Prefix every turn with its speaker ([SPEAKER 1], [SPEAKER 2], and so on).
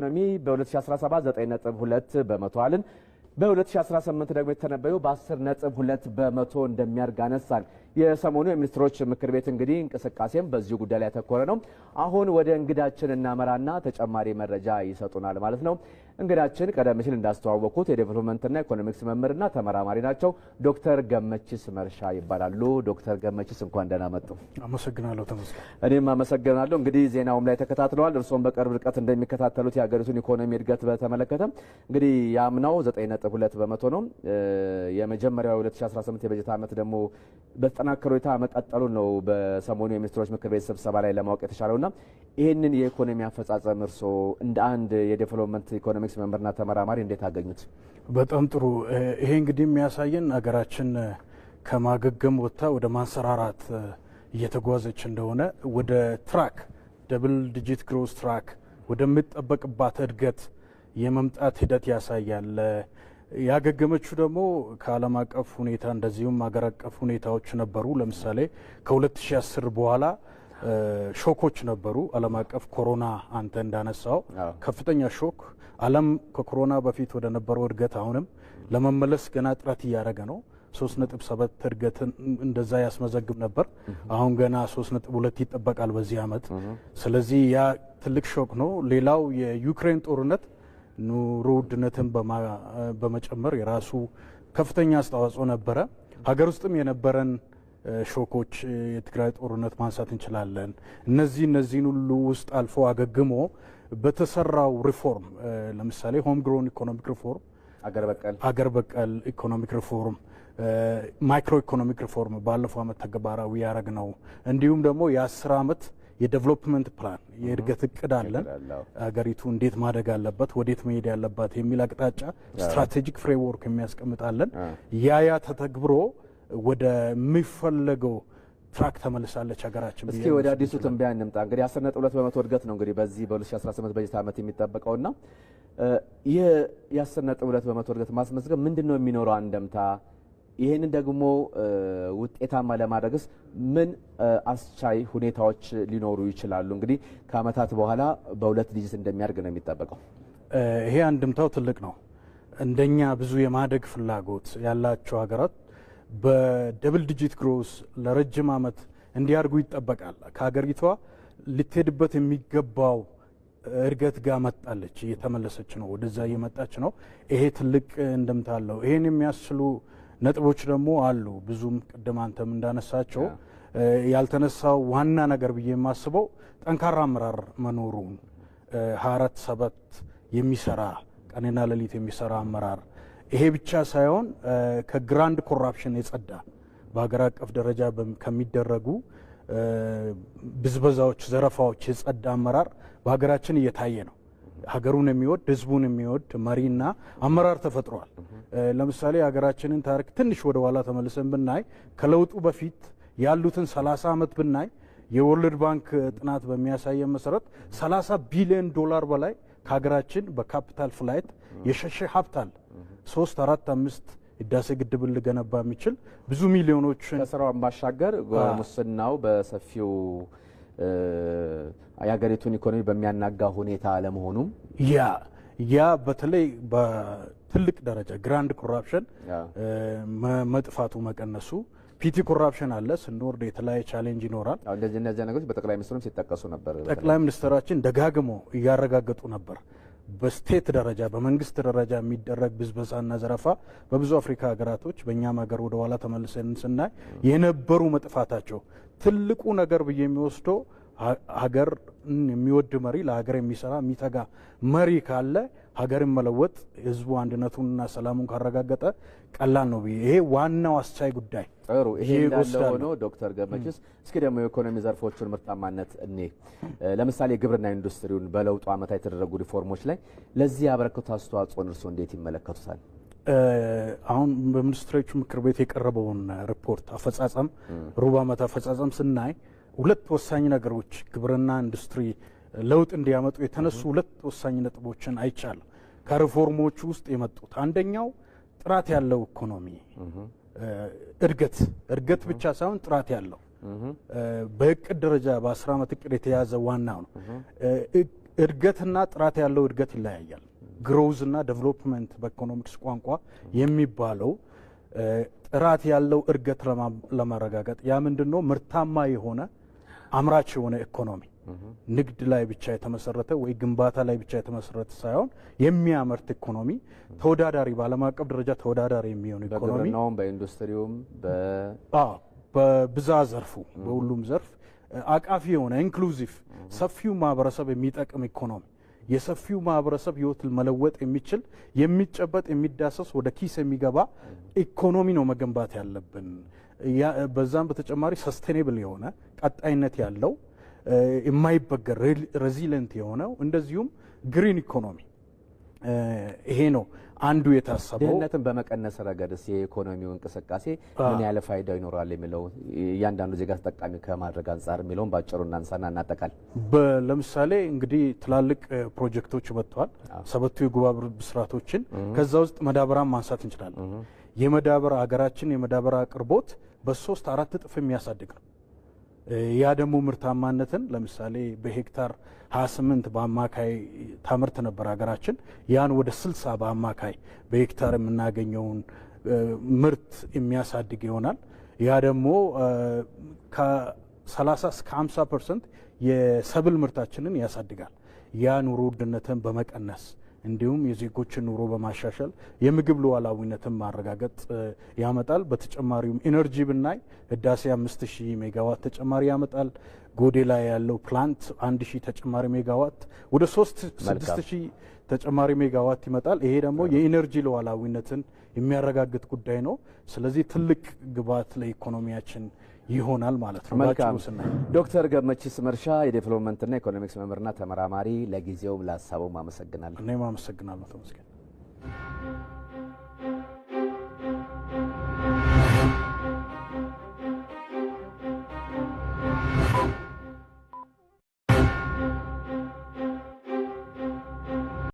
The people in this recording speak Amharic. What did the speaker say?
[SPEAKER 1] ኢኮኖሚ በ2017 9.2 በመቶ አልን። በ2018 ደግሞ የተነበየው በ10.2 በመቶ እንደሚያድግ አነሳን። የሰሞኑ የሚኒስትሮች ምክር ቤት እንግዲህ እንቅስቃሴም በዚሁ ጉዳይ ላይ ያተኮረ ነው። አሁን ወደ እንግዳችን እናመራና ተጨማሪ መረጃ ይሰጡናል ማለት ነው። እንግዳችን ቀደም ሲል እንዳስተዋወቁት የዴቨሎፕመንትና ኢኮኖሚክስ መምህርና ተመራማሪ ናቸው። ዶክተር ገመቺስ መርሻ ይባላሉ። ዶክተር ገመቺስ እንኳን ደህና መጡ።
[SPEAKER 2] አመሰግናለሁ ተመስገን።
[SPEAKER 1] እኔም አመሰግናለሁ። እንግዲህ ዜናውም ላይ ተከታትለዋል። እርስዎም በቅርብ ርቀት እንደሚከታተሉት የሀገሪቱን ኢኮኖሚ እድገት በተመለከተ እንግዲህ ያምናው 9.2 በመቶ ነው። የመጀመሪያው 2018 የበጀት ዓመት ደግሞ በተጠናከረ ሁኔታ መቀጠሉን ነው በሰሞኑ የሚኒስትሮች ምክር ቤት ስብሰባ ላይ ለማወቅ የተቻለውና ይህንን የኢኮኖሚ አፈጻጸም እርስዎ እንደ አንድ የዴቨሎፕመንት ኢኮኖሚክስ መምህርና ተመራማሪ እንዴት አገኙት?
[SPEAKER 2] በጣም ጥሩ። ይሄ እንግዲህ የሚያሳየን ሀገራችን ከማገገም ወጥታ ወደ ማንሰራራት እየተጓዘች እንደሆነ ወደ ትራክ ደብል ዲጂት ግሮስ ትራክ ወደሚጠበቅባት እድገት የመምጣት ሂደት ያሳያል። ያገገመችው ደግሞ ከዓለም አቀፍ ሁኔታ እንደዚሁም ሀገር አቀፍ ሁኔታዎች ነበሩ። ለምሳሌ ከ2010 በኋላ ሾኮች ነበሩ። ዓለም አቀፍ ኮሮና አንተ እንዳነሳው ከፍተኛ ሾክ ዓለም ከኮሮና በፊት ወደ ነበረው እድገት አሁንም ለመመለስ ገና ጥረት እያደረገ ነው። 3.7 እድገትን እንደዛ ያስመዘግብ ነበር። አሁን ገና 3.2 ይጠበቃል በዚህ ዓመት። ስለዚህ ያ ትልቅ ሾክ ነው። ሌላው የዩክሬን ጦርነት ኑሮ ውድነትን በመጨመር የራሱ ከፍተኛ አስተዋጽኦ ነበረ። ሀገር ውስጥም የነበረን ሾኮች የትግራይ ጦርነት ማንሳት እንችላለን። እነዚህን ሁሉ ውስጥ አልፎ አገግሞ በተሰራው ሪፎርም ለምሳሌ ሆም ግሮን ኢኮኖሚክ ሪፎርም፣ አገር በቀል ኢኮኖሚክ ሪፎርም፣ ማይክሮ ኢኮኖሚክ ሪፎርም ባለፈው ዓመት ተግባራዊ ያደረግ ነው። እንዲሁም ደግሞ የ10 ዓመት የዴቨሎፕመንት ፕላን የእድገት እቅድ አለን። ሀገሪቱ እንዴት ማደግ አለበት፣ ወዴት መሄድ ያለባት የሚል አቅጣጫ ስትራቴጂክ ፍሬምወርክ የሚያስቀምጣለን። ያ ተተግብሮ ወደሚፈለገው ትራክ ተመልሳለች ሀገራችን።
[SPEAKER 1] እስኪ ወደ አዲሱ ትንበያ እንምጣ። እንግዲህ 10.2 በመቶ እድገት ነው እንግዲህ በዚህ በ2018 በጀት ዓመት የሚጠበቀውና ይህ የ10.2 በመቶ እድገት ማስመዝገብ ምንድነው የሚኖረው አንደምታ? ይህንን ደግሞ ውጤታማ ለማድረግስ ምን አስቻይ ሁኔታዎች ሊኖሩ ይችላሉ? እንግዲህ ከአመታት በኋላ በሁለት ዲጂት እንደሚያድግ ነው የሚጠበቀው።
[SPEAKER 2] ይሄ አንድምታው ትልቅ ነው። እንደኛ ብዙ የማደግ ፍላጎት ያላቸው ሀገራት በደብል ዲጂት ግሮስ ለረጅም ዓመት እንዲያድጉ ይጠበቃል። ከሀገሪቷ ልትሄድበት የሚገባው እድገት ጋር መጣለች፣ እየተመለሰች ነው፣ ወደዛ እየመጣች ነው። ይሄ ትልቅ እንድምታ አለው። ይሄን የሚያስችሉ ነጥቦች ደግሞ አሉ። ብዙም ቅድም አንተም እንዳነሳቸው ያልተነሳው ዋና ነገር ብዬ የማስበው ጠንካራ አመራር መኖሩን 24/7 የሚሰራ ቀንና ሌሊት የሚሰራ አመራር። ይሄ ብቻ ሳይሆን ከግራንድ ኮራፕሽን የጸዳ በሀገር አቀፍ ደረጃ ከሚደረጉ ብዝበዛዎች፣ ዘረፋዎች የጸዳ አመራር በሀገራችን እየታየ ነው። ሀገሩን የሚወድ ህዝቡን የሚወድ መሪና አመራር ተፈጥሯል። ለምሳሌ ሀገራችንን ታሪክ ትንሽ ወደ ኋላ ተመልሰን ብናይ ከለውጡ በፊት ያሉትን 30 ዓመት ብናይ የወርልድ ባንክ ጥናት በሚያሳየው መሰረት 30 ቢሊዮን ዶላር በላይ ከሀገራችን በካፒታል ፍላይት የሸሸ ሀብታል 3፣ 4፣ 5 ህዳሴ ግድብን ሊገነባ የሚችል ብዙ ሚሊዮኖችን
[SPEAKER 1] ከስራው ባሻገር ሙስናው በሰፊው የሀገሪቱን ኢኮኖሚ በሚያናጋ ሁኔታ አለመሆኑም
[SPEAKER 2] ያ በተለይ በትልቅ ደረጃ ግራንድ ኮራፕሽን መጥፋቱ መቀነሱ። ፒቲ ኮራፕሽን አለ፣ ስንወርድ የተለያየ ቻሌንጅ ይኖራል።
[SPEAKER 1] እንደዚህ እነዚህ ነገሮች በጠቅላይ ሚኒስትሩም ሲጠቀሱ ነበር።
[SPEAKER 2] ጠቅላይ ሚኒስትራችን ደጋግሞ እያረጋገጡ ነበር። በስቴት ደረጃ በመንግስት ደረጃ የሚደረግ ብዝበዛና ዘረፋ በብዙ አፍሪካ ሀገራቶች በእኛም ሀገር ወደ ኋላ ተመልሰን ስናይ የነበሩ መጥፋታቸው ትልቁ ነገር ብዬ የሚወስደው ሀገር የሚወድ መሪ፣ ለሀገር የሚሰራ የሚተጋ መሪ ካለ ሀገርን መለወጥ ህዝቡ አንድነቱንና ሰላሙን ካረጋገጠ ቀላል ነው ብዬ ይሄ ዋናው አስቻይ ጉዳይ።
[SPEAKER 1] ጥሩ። ይሄ እንዳለ ሆኖ ዶክተር ገመቺስ እስኪ ደግሞ የኢኮኖሚ ዘርፎችን ምርታማነት ለምሳሌ የግብርና ኢንዱስትሪውን በለውጡ ዓመታት የተደረጉ ሪፎርሞች ላይ ለዚህ ያበረከቱ አስተዋጽኦን እርስዎ እንዴት ይመለከቱታል?
[SPEAKER 2] አሁን በሚኒስትሮች ምክር ቤት የቀረበውን ሪፖርት አፈጻጸም ሩብ ዓመት አፈጻጸም ስናይ ሁለት ወሳኝ ነገሮች ግብርና ኢንዱስትሪ ለውጥ እንዲያመጡ የተነሱ ሁለት ወሳኝ ነጥቦችን አይቻለሁ ከሪፎርሞቹ ውስጥ የመጡት። አንደኛው ጥራት ያለው ኢኮኖሚ እድገት ብቻ ሳይሆን ጥራት ያለው በእቅድ ደረጃ በ10 ዓመት እቅድ የተያዘ ዋናው ነው። እድገትና ጥራት ያለው እድገት ይለያያል። ግሮዝ እና ዴቨሎፕመንት በኢኮኖሚክስ ቋንቋ የሚባለው ጥራት ያለው እድገት ለማረጋገጥ ያ ምንድነው ምርታማ የሆነ አምራች የሆነ ኢኮኖሚ ንግድ ላይ ብቻ የተመሰረተ ወይ ግንባታ ላይ ብቻ የተመሰረተ ሳይሆን የሚያመርት ኢኮኖሚ ተወዳዳሪ በዓለም አቀፍ ደረጃ ተወዳዳሪ የሚሆን ኢኮኖሚ
[SPEAKER 1] በግብርናውም በኢንዱስትሪውም
[SPEAKER 2] በብዛ ዘርፉ በሁሉም ዘርፍ አቃፊ የሆነ ኢንክሉሲቭ ሰፊው ማህበረሰብ የሚጠቅም ኢኮኖሚ የሰፊው ማህበረሰብ ህይወት መለወጥ የሚችል የሚጨበጥ የሚዳሰስ ወደ ኪስ የሚገባ ኢኮኖሚ ነው መገንባት ያለብን። በዛም በተጨማሪ ሰስቴኔብል የሆነ ቀጣይነት ያለው የማይበገር ሬዚሊየንት የሆነው እንደዚሁም ግሪን ኢኮኖሚ ይሄ ነው አንዱ የታሰበው።
[SPEAKER 1] ድህነትን በመቀነስ ረገድስ የኢኮኖሚው እንቅስቃሴ ምን ያለ ፋይዳ ይኖራል የሚለው እያንዳንዱ ዜጋ ተጠቃሚ ከማድረግ አንጻር የሚለውን ባጭሩ እናንሳና እናጠቃል።
[SPEAKER 2] ለምሳሌ እንግዲህ ትላልቅ ፕሮጀክቶች መጥተዋል። ሰበቱ የጉባ ብስራቶችን ከዛ ውስጥ መዳበራን ማንሳት እንችላለን። የመዳበራ ሀገራችን የመዳበራ አቅርቦት በ3-4 እጥፍ የሚያሳድግ ነው። ያ ደግሞ ምርታማነትን ለምሳሌ በሄክታር 28 በአማካይ ታምርት ነበር ሀገራችን። ያን ወደ 60 በአማካይ በሄክታር የምናገኘውን ምርት የሚያሳድግ ይሆናል። ያ ደግሞ ከ30 እስከ 50% የሰብል ምርታችንን ያሳድጋል። ያ ኑሮ ውድነትን በመቀነስ እንዲሁም የዜጎችን ኑሮ በማሻሻል የምግብ ሉዓላዊነትን ማረጋገጥ ያመጣል። በተጨማሪም ኢነርጂ ብናይ ህዳሴ 5000 ሜጋዋት ተጨማሪ ያመጣል። ጎዴ ላይ ያለው ፕላንት 1000 ተጨማሪ ሜጋዋት ወደ 6000 ተጨማሪ ሜጋዋት ይመጣል። ይሄ ደግሞ የኢነርጂ ሉዓላዊነትን የሚያረጋግጥ ጉዳይ ነው። ስለዚህ ትልቅ ግብዓት ለኢኮኖሚያችን ይሆናል ማለት ነው።
[SPEAKER 1] መልካም ዶክተር ገመቺስ መርሻ የዴቨሎፕመንትና ኢኮኖሚክስ መምህርና ተመራማሪ፣ ለጊዜው ለሀሳቡ አመሰግናለሁ።
[SPEAKER 2] እኔም አመሰግናለሁ ተመስገን።